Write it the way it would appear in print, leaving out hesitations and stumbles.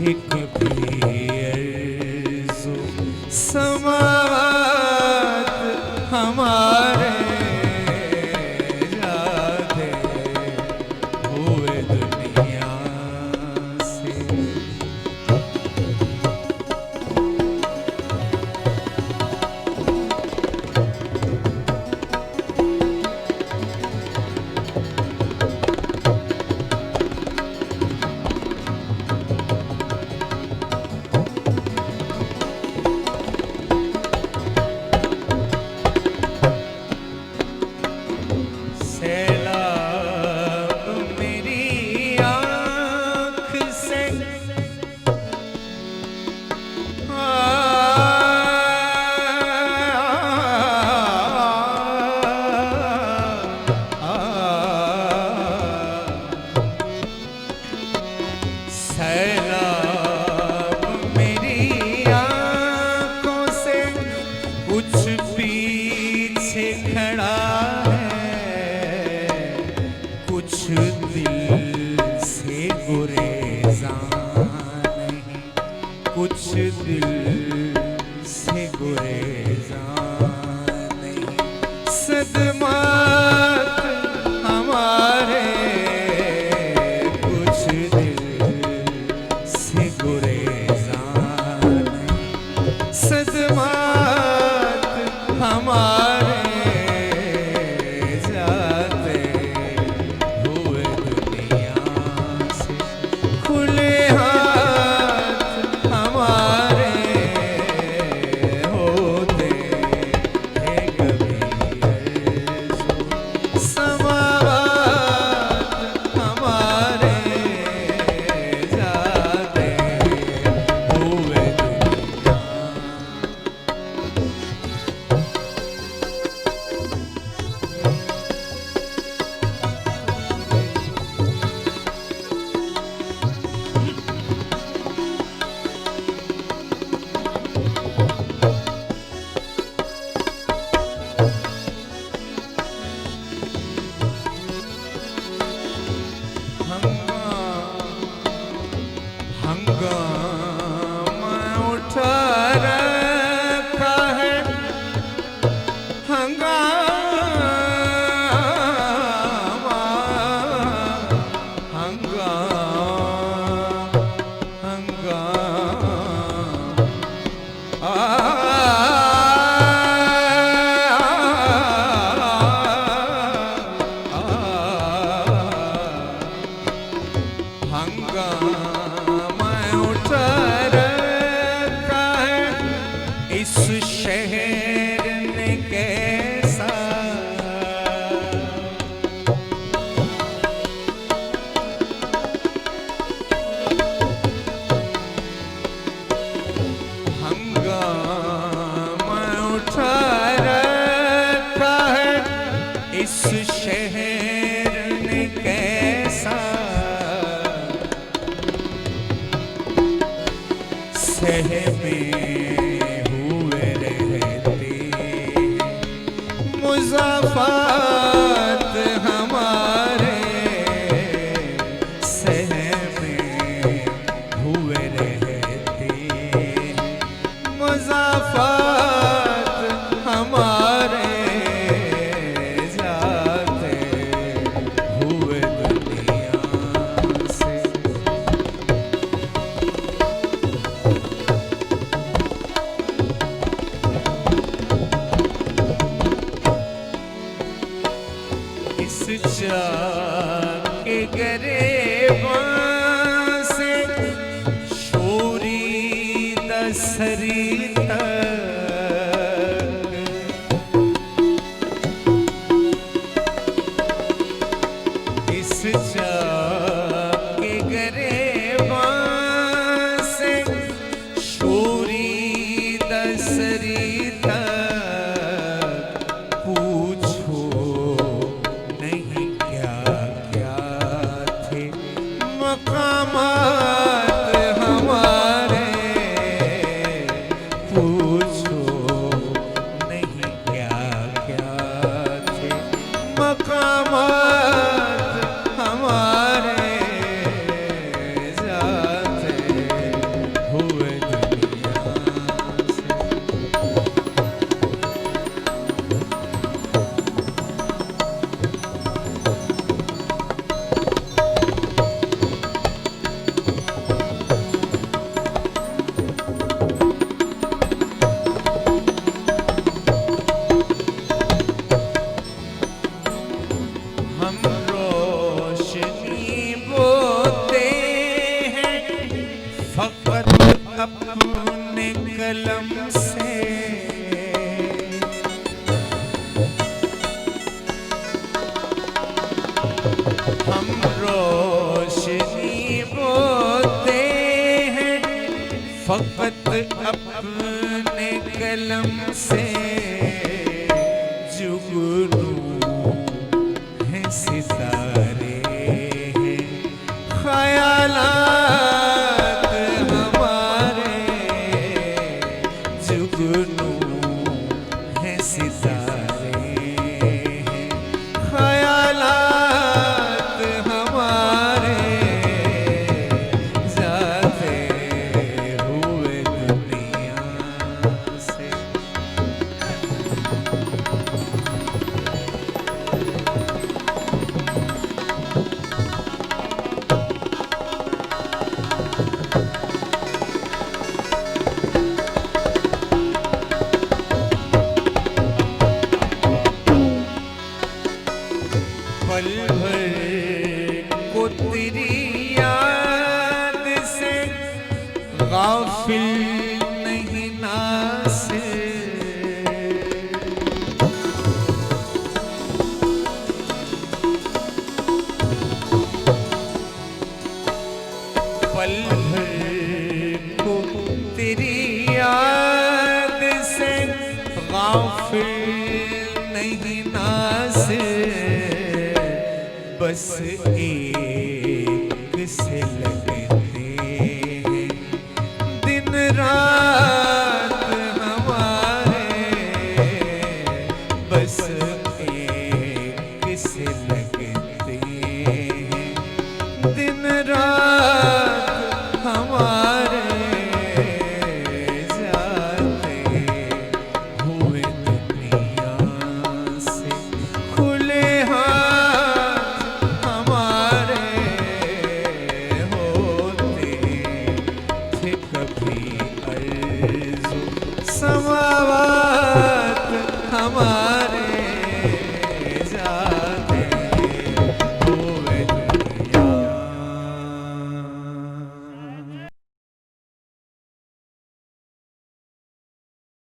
एक भी अर्ज़ो समात हमारे जाते हुए दुनिया से। सैलाब मेरी आँखों से कुछ पीछे खड़ा है, कुछ दिल से गुरेज़ां नहीं, कुछ दिल से गुरेज़ां नहीं। सदमात हमारे कुछ दिल से गुरेज़ां नहीं, सदमात हमारे जाते हुए दुनिया से। खुले हाथ हमारे होते हैं कभी अर्ज़ो समावात हमारे जाते हुए दुनिया। हंगामा उठा रखा है, हंगामा हंगामा हंगामा उठा रखा है इस शहर ने कैसा। हंगामा उठा रखा है इस शहर ने कैसा। सहमे हुए रहते मुज़ाफ़ात हमारे, सहमे हुए रहते मुज़ाफ़ात हमारे जाते हुए दुनिया से। इस जाके गरेबां से शोरीद सरी तक, इस जाके गरेबां से शोरीद सरी तक। पूछो नहीं क्या क्या थे मकामात हमारे, पूछो नहीं क्या क्या थे मकामात हमारे। हम रोशनी बोते हैं फकत अपने कलम से, जुगनू है सितारे हैं ख्यालात हमारे, जुगनू है सितारे हैं ख्यालात हमारे, जाते हुए दुनिया से। पल भर को तेरी याद से गाफिल नहीं नासे, पल भर को तेरी याद से गाफिल नहीं नासे, बस एक से लगे